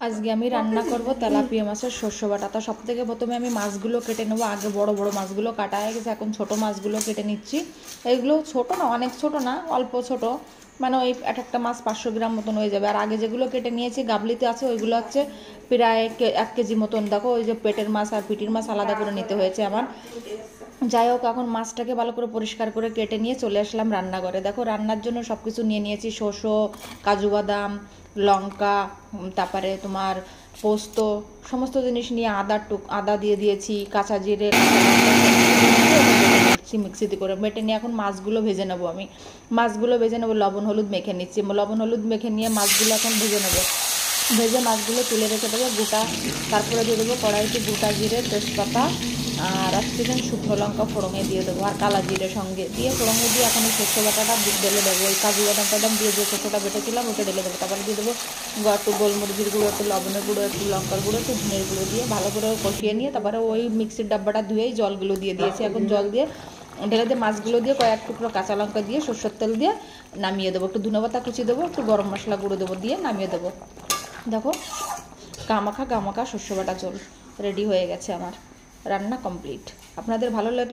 আজকে আমি রান্না করব তেলাপিয়া মাছের শস্য বাটা। তো সব থেকে প্রথমে আমি মাছগুলো কেটে নেবো। আগে বড় বড় মাছগুলো কাটা হয়ে গেছে, এখন ছোট মাছগুলো কেটে নিচ্ছি। এইগুলো ছোট না, অনেক ছোট না, অল্প ছোট, মানে ওই এক একটা মাছ 500 গ্রাম মতন হয়ে যাবে। আর আগে যেগুলো কেটে নিয়েছি গাবলিতে আছে, ওইগুলো হচ্ছে প্রায় 1 কেজি মতন। দেখো ওই যে পেটের মাছ আর পিটির মাছ আলাদা করে নিতে হয়েছে আমার। যাই হোক, এখন মাছটাকে ভালো করে পরিষ্কার করে কেটে নিয়ে চলে আসলাম রান্নাঘরে। দেখো রান্নার জন্য সব কিছু নিয়ে নিয়েছি, শসা, কাজু বাদাম, লঙ্কা, তারপরে তোমার পোস্ত, সমস্ত জিনিস নিয়ে আদা দিয়ে দিয়েছি, কাঁচা জিরে, কাঁচা লঙ্কা মিক্সিতে করে বেটে নিয়ে এখন মাছগুলো ভেজে নেবো। আমি মাছগুলো ভেজে নেবো, লবণ হলুদ মেখে নিচ্ছি। লবণ হলুদ মেখে নিয়ে মাছগুলো এখন ভেজে নেবো। ভেজে মাছগুলো তুলে রেখে দেবো গোটা। তারপরে দিয়ে দেবো কড়াইতে গোটা জিরে, তেজপাতা আর 1 চিকেন শুকনো লঙ্কা ফোড়ঙে দিয়ে দেবো, আর কালা জিরে সঙ্গে দিয়ে ফোড়ঙে দিয়ে এখন শস্য বাটাটা ঢেলে দেবো। ওই কাজু বাদাম টাদাম দিয়ে যে শস্যটা বেটেছিলাম ওটা ঢেলে দেবো। তারপরে দিয়ে দেবো একটু গোলমরিচের গুঁড়ো, একটু লবণের গুঁড়ো, একটু লঙ্কার গুঁড়ো, একটু ধনের গুঁড়ো দিয়ে ভালো করে কষিয়ে নিয়ে তারপরে ওই মিক্সির ডাব্বাটা ধুয়েই জলগুলো দিয়ে দিয়েছি। এখন জল দিয়ে ঢেলে দিয়ে মাছগুলো দিয়ে কয়েক টুকরো কাঁচা লঙ্কা দিয়ে সরষের তেল দিয়ে নামিয়ে দেবো। একটু ধনেপাতা কুচি দেবো, একটু গরম মশলা গুঁড়ো দেবো, দিয়ে নামিয়ে দেবো। দেখো গামাখা শস্য বাটা ঝোল রেডি হয়ে গেছে, আমার রান্না কমপ্লিট। আপনাদের ভালো লাগে